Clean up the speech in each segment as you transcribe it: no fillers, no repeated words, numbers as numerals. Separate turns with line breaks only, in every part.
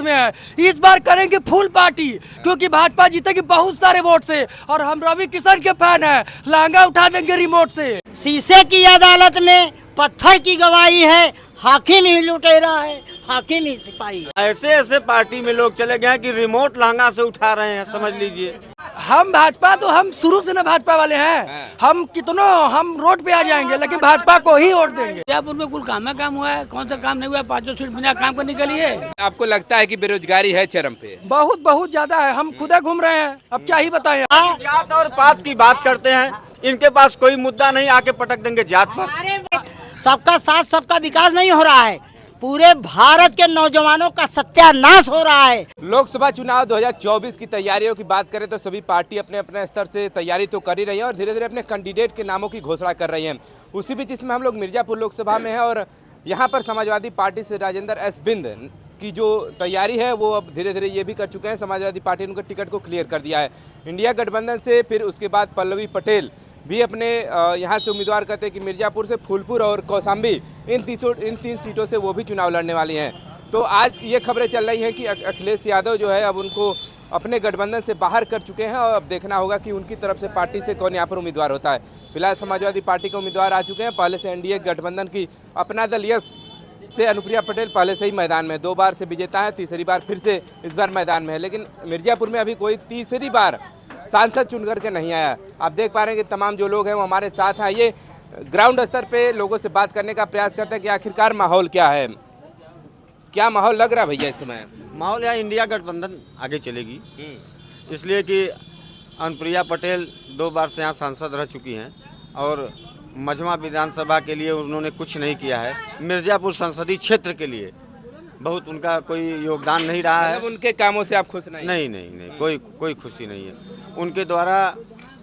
में है। इस बार करेंगे फुल पार्टी क्योंकि भाजपा जीतेगी बहुत सारे वोट से और हम रवि किशन के फैन हैं। लहंगा उठा देंगे रिमोट से।
शीशे की अदालत में पत्थर की गवाही है, हाकिम ही लुटेरा है, हाकिम ही सिपाही है।
ऐसे ऐसे पार्टी में लोग चले गए कि रिमोट लहंगा से उठा रहे हैं, समझ लीजिए।
हम भाजपा तो हम शुरू से ना भाजपा वाले हैं। हम कितनों हम रोड पे आ जाएंगे लेकिन भाजपा को ही वोट देंगे।
मिर्जापुर में कुल काम हुआ है, कौन सा काम नहीं हुआ है? 5 सीट बिना काम करने के लिए।
आपको लगता है कि बेरोजगारी है चरम पे?
बहुत बहुत ज्यादा है। हम खुद घूम रहे हैं, अब क्या ही बताएं।
जात और पात की बात करते हैं, इनके पास कोई मुद्दा नहीं, आके पटक देंगे जात पर।
सबका साथ सबका विकास नहीं हो रहा है, पूरे भारत के नौजवानों का सत्यानाश हो रहा है।
लोकसभा चुनाव 2024 की तैयारियों की बात करें तो सभी पार्टी अपने अपने स्तर से तैयारी तो कर ही रही है और धीरे धीरे अपने कैंडिडेट के नामों की घोषणा कर रही हैं। उसी बीच इसमें हम लोग मिर्जापुर लोकसभा में हैं और यहाँ पर समाजवादी पार्टी से राजेंद्र एस बिंद की जो तैयारी है वो अब धीरे धीरे ये भी कर चुके हैं। समाजवादी पार्टी ने उनके टिकट को क्लियर कर दिया है इंडिया गठबंधन से। फिर उसके बाद पल्लवी पटेल भी अपने यहाँ से उम्मीदवार करते हैं कि मिर्जापुर से फूलपुर और कौशाम्बी इन 3 सीटों से वो भी चुनाव लड़ने वाली हैं। तो आज ये खबरें चल रही हैं कि अखिलेश यादव जो है अब उनको अपने गठबंधन से बाहर कर चुके हैं और अब देखना होगा कि उनकी तरफ से पार्टी से कौन यहाँ पर उम्मीदवार होता है। फिलहाल समाजवादी पार्टी के उम्मीदवार आ चुके हैं। पहले से एनडीए गठबंधन की अपना दल यस से अनुप्रिया पटेल पहले से ही मैदान में 2 बार से विजेता है, तीसरी बार फिर से इस बार मैदान में है। लेकिन मिर्जापुर में अभी कोई तीसरी बार सांसद चुन करके नहीं आया। आप देख पा रहे हैं कि तमाम जो लोग हैं वो हमारे साथ हैं। ये ग्राउंड स्तर पे लोगों से बात करने का प्रयास करते हैं कि आखिरकार माहौल क्या है, क्या माहौल लग रहा है भैया इस समय?
माहौल यहाँ इंडिया गठबंधन आगे चलेगी, इसलिए कि अनुप्रिया पटेल 2 बार से यहाँ सांसद रह चुकी हैं और मझवा विधानसभा के लिए उन्होंने कुछ नहीं किया है। मिर्जापुर संसदीय क्षेत्र के लिए बहुत उनका कोई योगदान नहीं रहा है।
उनके कामों से आप खुश नहीं?
नहीं, कोई खुशी नहीं है। उनके द्वारा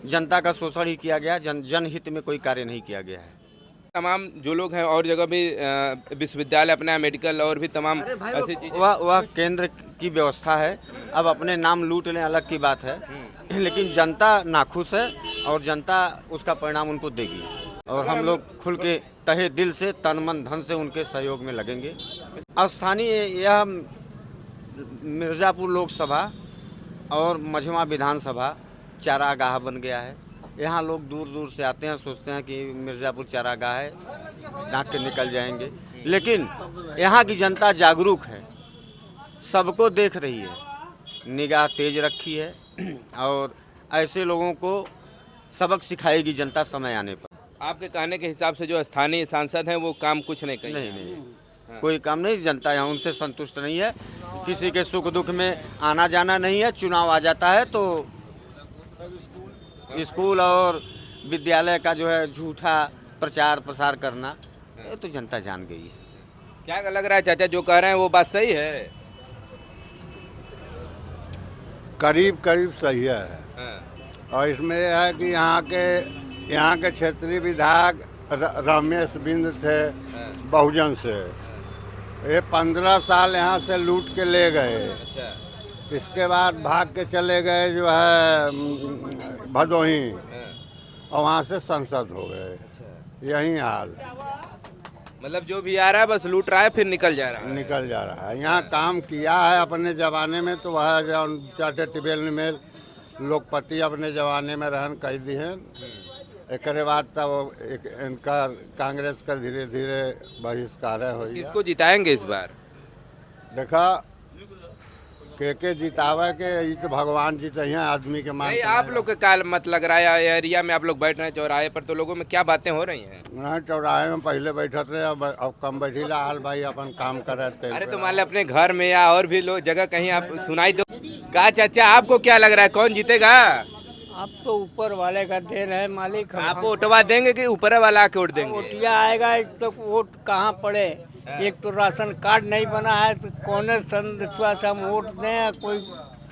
जनता का शोषण ही किया गया, जनहित में कोई कार्य नहीं किया गया है।
तमाम जो लोग हैं और जगह भी विश्वविद्यालय अपना मेडिकल और भी तमाम ऐसी चीजें,
वह केंद्र की व्यवस्था है। अब अपने नाम लूट लें अलग की बात है, लेकिन जनता नाखुश है और जनता उसका परिणाम उनको देगी और हम लोग खुल के तहे दिल से तन मन धन से उनके सहयोग में लगेंगे। स्थानीय यह मिर्जापुर लोकसभा और मझवा विधानसभा चारागाह बन गया है। यहाँ लोग दूर दूर से आते हैं, सोचते हैं कि मिर्जापुर चारागाह है, नाक के निकल जाएंगे। लेकिन यहाँ की जनता जागरूक है, सबको देख रही है, निगाह तेज रखी है और ऐसे लोगों को सबक सिखाएगी जनता समय आने पर।
आपके कहने के हिसाब से जो स्थानीय सांसद हैं वो काम कुछ नहीं करेंगे?
नहीं, कोई काम नहीं। जनता यहाँ उनसे संतुष्ट नहीं है, किसी के सुख दुख में आना जाना नहीं है। चुनाव आ जाता है तो स्कूल और विद्यालय का जो है झूठा प्रचार प्रसार करना, ये तो जनता जान गई है।
क्या लग रहा है चाचा जो कह रहे हैं वो बात सही है?
करीब करीब सही है। और इसमें यह है कि यहाँ के क्षेत्रीय विधायक रमेश बिंद थे बहुजन से। ये 15 साल यहाँ से लूट के ले गए। इसके बाद भाग के चले गए जो है भदोही और वहाँ से सांसद हो गए। यही हाल,
मतलब जो भी आ रहा है बस लूट रहा है फिर निकल जा रहा है।
यहाँ काम किया है अपने ज़माने में तो वह जो चाटे टिबेल में लोकपति अपने ज़माने में रहन कह दी है। एक बाद तब इनका कांग्रेस का धीरे धीरे बहिष्कार हो।
किसको जिताएंगे इस बार?
देखा के जितावे के ये तो भगवान जीते हैं, आदमी के मान।
आप लोग का काल मत लग रहा है एरिया में, आप लोग बैठ रहे हैं चौराहे पर, तो लोगों में क्या बातें हो रही हैं?
नहीं, चौराहे में पहले बैठे थे, अब कम बैठीला हाल भाई अपन काम करे थे।
अरे तो मान लो अपने घर में या और भी लोग जगह कहीं आप सुनाई दो। का चाचा आपको क्या लग रहा है कौन जीतेगा?
अब तो ऊपर वाले का देन है मालिक।
आप वोटवा देंगे कि ऊपर वाला आके वोट देंगे?
वोटिया आएगा तो वोट कहाँ पड़े। एक तो राशन कार्ड नहीं बना है तो कौन संदेशवा से हम वोट दें, कोई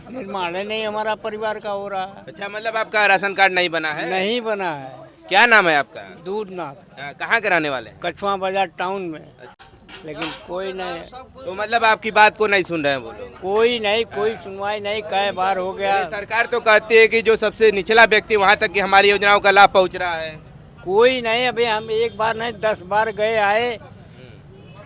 निर्माण नहीं हमारा परिवार का हो रहा है।
अच्छा, मतलब आपका राशन कार्ड नहीं बना है?
नहीं बना है।
क्या नाम है आपका?
दूधनाथ।
कहाँ के रहने वाले?
कछवा बाजार टाउन में। लेकिन कोई नहीं,
तो मतलब आपकी बात को नहीं सुन रहे हैं वो लोग?
कोई नहीं, कोई सुनवाई नहीं। कई बार हो गया।
सरकार तो कहती है कि जो सबसे निचला व्यक्ति वहाँ तक कि हमारी योजनाओं का लाभ पहुँच रहा है।
कोई नहीं, अभी हम एक बार नहीं 10 बार गए आए,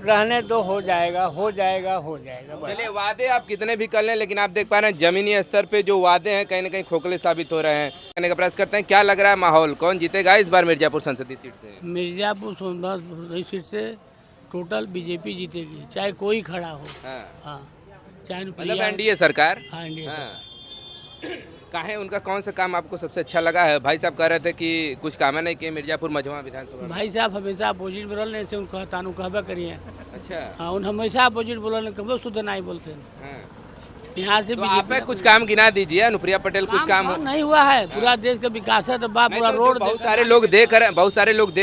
रहने दो, हो जाएगा हो जाएगा हो जाएगा बस।
चलिए, वादे आप कितने भी कर लें, लेकिन आप देख पा रहे हैं जमीनी स्तर पे जो वादे हैं कहीं ना कहीं खोखले साबित हो रहे हैं। कहने का प्रयास करते हैं, क्या लग रहा है माहौल, कौन जीतेगा इस बार मिर्जापुर संसदीय सीट से?
मिर्जापुर संसदीय सीट से टोटल बीजेपी जीतेगी, चाहे कोई खड़ा हो।
हाँ।
हाँ, चाहे
मतलब एनडीए सरकार।
हाँ, एनडीए
हाँ। काहे उनका कौन सा काम आपको सबसे अच्छा लगा है? भाई साहब कह रहे थे कि कुछ काम नहीं किए मिर्जापुर मझवा विधानसभा में।
भाई साहब हमेशा अपोजिट बोलने से उनका तानु कहबे करिए।
अच्छा।
हाँ, उन हमेशा अपोजिट बोलने कभी शुद्ध नहीं बोलते।
हाँ।
यहाँ से
तो आप कुछ काम गिना दीजिए, अनुप्रिया पटेल कुछ काम
नहीं हुआ है, पूरा देश का विकास है तो बाप पूरा रोड।
बहुत सारे लोग देख रहे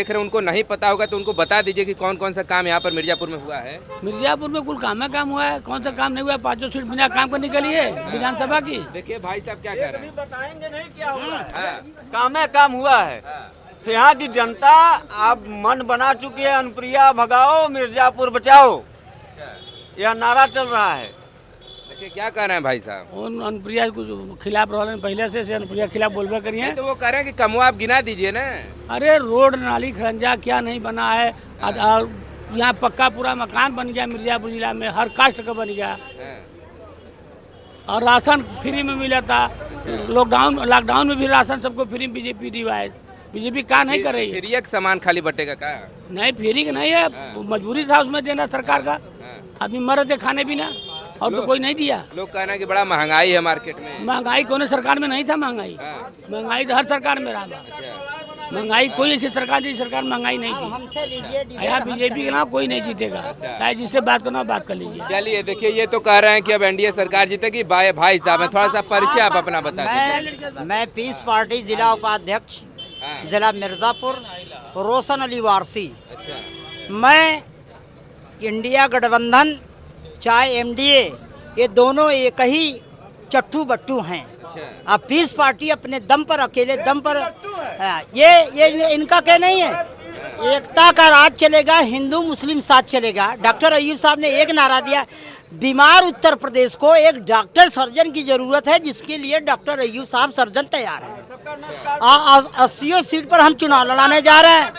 हैं, उनको नहीं पता होगा तो उनको बता दीजिए कि कौन कौन सा काम यहाँ पर मिर्जापुर में हुआ है।
मिर्जापुर में कुल काम हुआ है, कौन सा काम नहीं हुआ है? 5 सीट बिना काम का निकली है विधानसभा की।
देखिए भाई साहब क्या कह रहे हैं,
बताएंगे नहीं क्या हुआ
हाँ।
काम हुआ है। तो यहाँ की जनता अब मन बना चुकी है, अनुप्रिया भगाओ मिर्जापुर बचाओ, यह नारा चल रहा है।
देखिए क्या कह रहे हैं भाई साहब,
उन अनुप्रिया को खिलाफ रहने पहले से अनुप्रिया खिलाफ बोलबे करिए।
तो वो कह रहे हैं कि कमुआ आप गिना दीजिए ना।
अरे रोड नाली खरंजा क्या नहीं बना है, और यहाँ पक्का पूरा मकान बन गया मिर्जापुर जिला में, हर कास्ट का बन गया, और राशन फ्री में मिला था। लॉकडाउन में भी राशन सबको फ्री बीजेपी दिवाए। बीजेपी का नहीं कर रही है।
फ्री एक सामान खाली बटेगा का?
नहीं, फ्री का नहीं है, मजबूरी था उसमें देना सरकार का। आदमी मर रहे थे खाने पीना, और तो कोई नहीं दिया।
लोग कह रहे हैं कि बड़ा महंगाई है मार्केट में।
महंगाई कौन सरकार में नहीं था? महंगाई तो हर सरकार में रहा। महंगाई कोई ऐसी सरकार थी, सरकार महंगाई नहीं थी। यहाँ बीजेपी के नाम कोई नहीं जीतेगा, चाहे जिससे बात करना बात कर लीजिए।
चलिए देखिए, ये तो कह रहे हैं कि अब एनडीए सरकार जीतेगी। भाई साहब है, थोड़ा सा परिचय आप अपना बता दीजिए।
मैं पीस पार्टी जिला उपाध्यक्ष जिला मिर्जापुर रोशन अली वारसी। मैं इंडिया गठबंधन चाहे एमडीए, ये दोनों एक ही चट्टू बट्टू हैं। अब पीस पार्टी अपने दम पर, अकेले दम पर, ये इनका क्या नहीं है। एकता का राज चलेगा, हिंदू मुस्लिम साथ चलेगा। डॉक्टर अय्यूब साहब ने एक नारा दिया, बीमार उत्तर प्रदेश को एक डॉक्टर सर्जन की जरूरत है, जिसके लिए डॉक्टर अय्यूब साहब सर्जन तैयार है। 80 सीट पर हम चुनाव लड़ाने जा रहे हैं।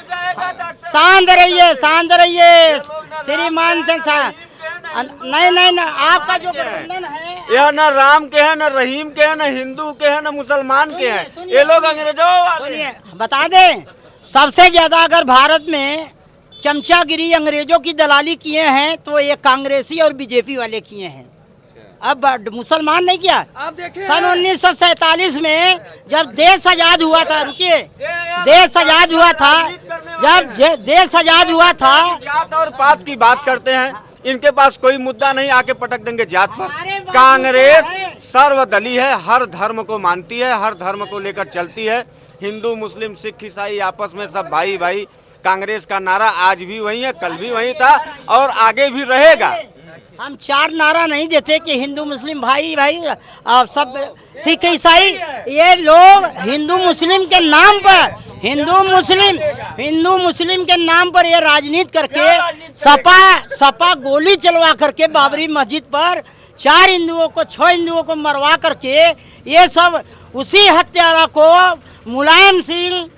शांत रहिए श्रीमान सिंह साहब। नहीं, आपका जो गठबंधन है
यह न राम के हैं, न रहीम के हैं, न हिंदू के हैं, न मुसलमान के हैं। ये लोग अंग्रेजों वाले हैं।
बता दें, सबसे ज्यादा अगर भारत में चमचागिरी अंग्रेजों की दलाली किए हैं तो ये कांग्रेसी और बीजेपी वाले किए हैं। अब मुसलमान नहीं किया।
आप देखिए
सन 1947 में जब देश आजाद हुआ था, रुकिए, देश आजाद हुआ था, जब देश आजाद हुआ था,
जात और पात की बात करते हैं, इनके पास कोई मुद्दा नहीं, आके पटक देंगे जात पर। कांग्रेस सर्वदलीय है, हर धर्म को मानती है, हर धर्म को लेकर चलती है। हिंदू मुस्लिम सिख ईसाई आपस में सब भाई भाई। कांग्रेस का नारा आज भी वही है, कल भी वही था और आगे भी रहेगा।
हम 4 नारा नहीं देते कि हिंदू मुस्लिम भाई भाई और सब सिख ईसाई। ये लोग हिंदू मुस्लिम के नाम पर, हिंदू मुस्लिम के नाम पर ये राजनीति करके सपा गोली चलवा करके बाबरी मस्जिद पर 4 हिंदुओं को 6 हिंदुओं को मरवा करके, ये सब उसी हत्यारा को मुलायम सिंह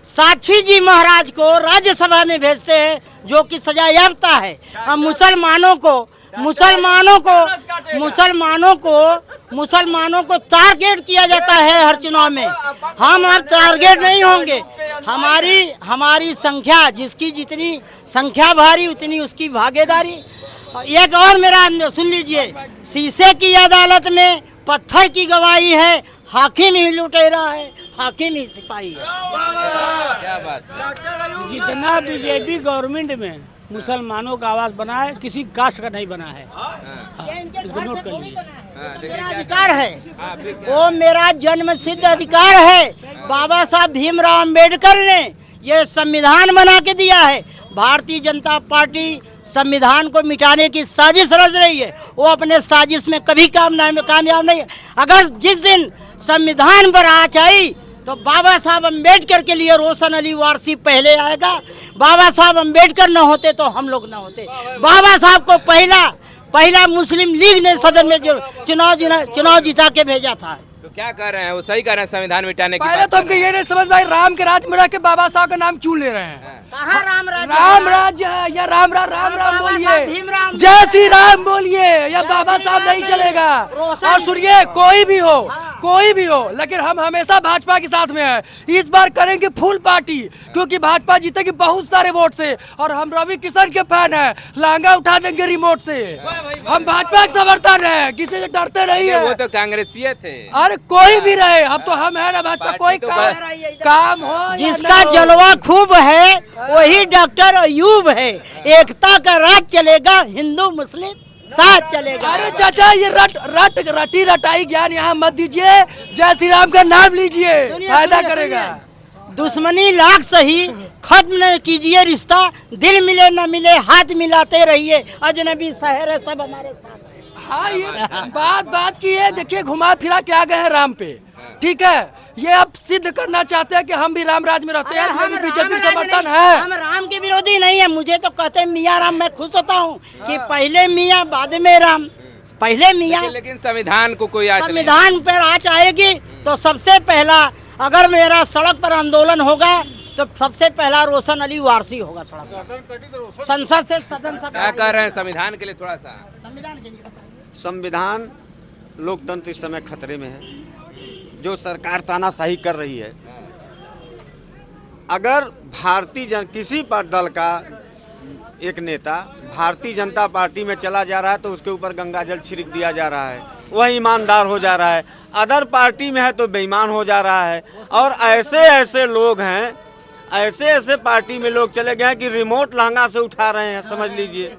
साक्षी जी महाराज को राज्यसभा में भेजते हैं, जो कि सजा याफ्ता है। और मुसलमानों को टारगेट किया जाता है हर चुनाव में। हम अब टारगेट नहीं होंगे। हमारी संख्या, जिसकी जितनी संख्या भारी उतनी उसकी भागीदारी। एक और मेरा सुन लीजिए, शीशे की अदालत में पत्थर की गवाही है, हाकिम ही लुटेरा है, हाकिम ही सिपाही है।
क्या बात।
जितना बीजेपी गवर्नमेंट में मुसलमानों का आवाज बना है, किसी कास्ट का नहीं बना है। इसको नोट कर लीजिए।
मेरा अधिकार है, वो मेरा जन्म सिद्ध अधिकार है। बाबा साहब भीमराव अंबेडकर ने ये संविधान बना के दिया है। भारतीय जनता पार्टी संविधान को मिटाने की साजिश रच रही है, वो अपने साजिश में कभी कामयाब नहीं है। अगर जिस दिन संविधान पर आँच आई तो बाबा साहब अम्बेडकर के लिए रोशन अली वारसी पहले आएगा। बाबा साहब अम्बेडकर न होते तो हम लोग न होते। बाबा साहब को पहला मुस्लिम लीग ने सदन में जो चुनाव जिता के भेजा था।
तो क्या कर रहे हैं, वो सही कर रहे हैं संविधान मिटाने की
पहले
बात
तो हमको ये नहीं समझ में आई, राम के राज में रह के बाबा साहब का नाम क्यों ले रहे हैं।
कहाँ राम राज्य
राम राज्य है या राम राम राम राम
बाबा
बोलिए,
साहब भीमराव
जय श्री राम बोलिए, या बाबा साहब नहीं चलेगा। और सुनिए, कोई भी हो, लेकिन हम हमेशा भाजपा के साथ में है। इस बार करेंगे फुल पार्टी, क्योंकि भाजपा जीतेगी बहुत सारे वोट से, और हम रवि किशन के फैन है, लहंगा उठा देंगे रिमोट से। हम भाजपा के समर्थन है, किसी से डरते नहीं है।
वो तो कांग्रेसी थे।
अरे कोई भी रहे, अब तो हम है ना भाजपा, कोई काम हो या
जिसका
ना हो।
जलवा खूब है वही डॉक्टर अयूब है। एकता का राज चलेगा, हिंदू मुस्लिम साथ चलेगा।
अरे चाचा, ये रटी रटाई ज्ञान यहाँ मत दीजिए, जय श्री राम का नाम लीजिए, फायदा करेगा।
दुश्मनी लाख सही, खत्म न कीजिए रिश्ता, दिल मिले न मिले हाथ मिलाते रहिए, अजनबी शहर है सब हमारे साथ है।
हाँ, ये बात की है। देखिए, घुमा फिरा के आ गए हैं राम पे, ठीक है। ये अब सिद्ध करना चाहते हैं कि हम भी राम राज में रहते हैं, हम बीजेपी समर्थन है।
हम राम के विरोधी नहीं है। मुझे तो कहते हैं मियाँ राम, मैं खुश होता हूँ कि पहले मियाँ बाद में राम, पहले मियाँ।
लेकिन संविधान को कोई आज
संविधान पर आँच आएगी तो सबसे पहला, अगर मेरा सड़क पर आंदोलन होगा तो सबसे पहला रोशन अली वारसी होगा सड़क पर। संसद से सदन तक
क्या कर रहे हैं संविधान के लिए? थोड़ा सा
संविधान के लिए
संविधान, लोकतंत्र इस समय खतरे में है। जो सरकार तानाशाही कर रही है, अगर किसी पर दल का एक नेता भारतीय जनता पार्टी में चला जा रहा है तो उसके ऊपर गंगाजल छिड़क दिया जा रहा है, वह ईमानदार हो जा रहा है। अदर पार्टी में है तो बेईमान हो जा रहा है। और ऐसे लोग हैं, ऐसे पार्टी में लोग चले गए हैं कि रिमोट लहंगा से उठा रहे हैं। समझ लीजिए,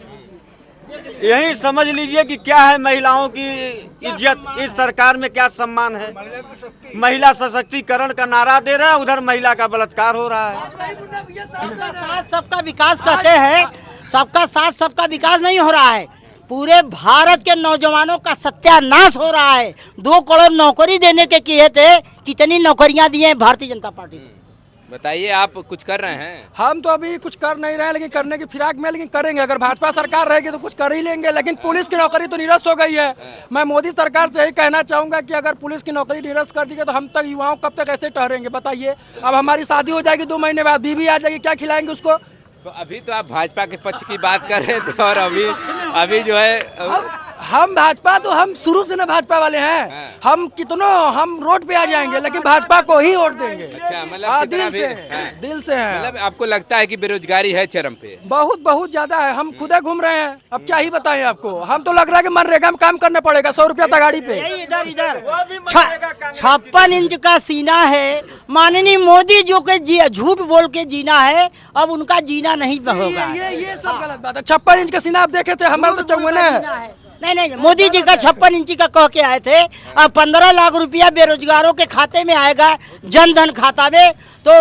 यही समझ लीजिए कि क्या है महिलाओं की इज्जत, इस सरकार में क्या सम्मान है। महिला सशक्तिकरण का नारा दे रहा है, उधर महिला का बलात्कार हो रहा है।
सबका साथ सबका विकास कहते हैं, सबका साथ सबका विकास नहीं हो रहा है। पूरे भारत के नौजवानों का सत्यानाश हो रहा है। 2 करोड़ नौकरी देने के किए थे, कितनी नौकरियां दी हैं भारतीय जनता पार्टी से?
बताइए, आप कुछ कर रहे हैं?
हम तो अभी कुछ कर नहीं रहे हैं, लेकिन करने की फिराक में, लेकिन करेंगे। अगर भाजपा सरकार रहेगी तो कुछ कर ही लेंगे। लेकिन पुलिस की नौकरी तो निरस्त हो गई है। मैं मोदी सरकार से यही कहना चाहूंगा कि अगर पुलिस की नौकरी निरस्त कर दी गई तो हम तक युवाओं कब तक ऐसे ठहरेंगे, बताइए। अब हमारी शादी हो जाएगी 2 महीने बाद, बीवी आ जाएगी, क्या खिलाएंगे उसको?
तो अभी तो आप भाजपा के पक्ष की बात कर रहे थे, और अभी जो है
हम भाजपा, तो हम शुरू से ना भाजपा वाले हैं। हम हम रोड पे आ जाएंगे, लेकिन भाजपा को ही वोट देंगे।
अच्छा, मतलब
हाँ,
कितना
दिल से है।
मतलब आपको लगता है कि बेरोजगारी है चरम पे?
बहुत ज्यादा है। हम खुद घूम रहे हैं, अब क्या ही बताएं आपको। हम तो लग रहा है कि मनरेगा में काम करना पड़ेगा, 100 रुपया तगाड़ी पे।
इधर 56 इंच का सीना है। माननीय मोदी जो के झूठ बोल के जीना है, अब उनका जीना नहीं होगा।
ये सब गलत बात है। 56 इंच का सीना आप देखे थे, हमारा तो 54 है।
नहीं, मोदी जी का 56 इंची का कह के आए थे। अब 15 लाख रुपया बेरोजगारों के खाते में आएगा, जन धन खाता में। तो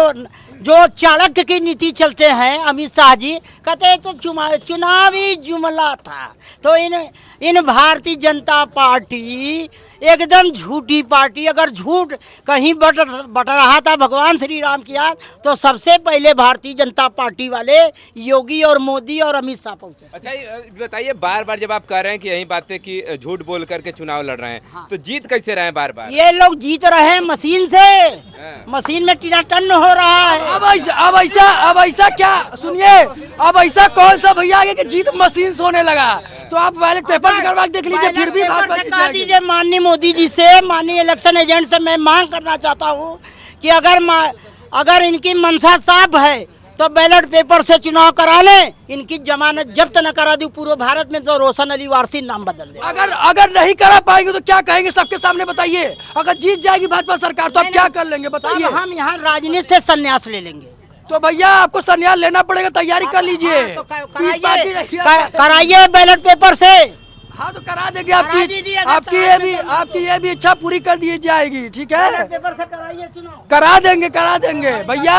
जो चाणक्य की नीति चलते हैं अमित शाह जी, कहते हैं तो चुनावी जुमला था। तो इन भारतीय जनता पार्टी एकदम झूठी पार्टी। अगर झूठ कहीं बट रहा था भगवान श्री राम की याद, तो सबसे पहले भारतीय जनता पार्टी वाले योगी और मोदी और अमित शाह पहुंचे।
अच्छा, बताइए, बार बार जब आप कह रहे हैं कि यही बातें कि झूठ बोल करके चुनाव लड़ रहे हैं, हाँ, तो जीत कैसे रहे हैं बार बार?
ये लोग जीत रहे हैं मशीन से। मशीन में टिनाटन हो रहा है।
अब ऐसा क्या, सुनिए, अब ऐसा कौन सा भैया आगे कि जीत मशीन से होने लगा? तो आप बैलेट पेपर से करवा देख लीजिए, फिर भी
कह दीजिए। माननीय मोदी जी से, माननीय इलेक्शन एजेंट से मैं मांग करना चाहता हूँ कि अगर इनकी मंशा साफ है तो बैलेट पेपर से चुनाव करा लें। इनकी जमानत जब्त न करा दी पूरे भारत में, तो रोशन अली वारसी नाम बदल दे।
अगर नहीं करा पाएंगे तो क्या कहेंगे सबके सामने, बताइए। अगर जीत जाएगी भाजपा सरकार तो आप क्या कर लेंगे, बताइए।
हम यहाँ राजनीति से संन्यास ले लेंगे।
तो भैया आपको संन्यास लेना पड़ेगा, तैयारी कर लीजिए।
कराइए बैलेट पेपर से।
हाँ, तो करा देंगे। आपकी ये भी इच्छा पूरी कर दी जाएगी, ठीक है।
पेपर से कराइए चुनाव।
करा देंगे भैया।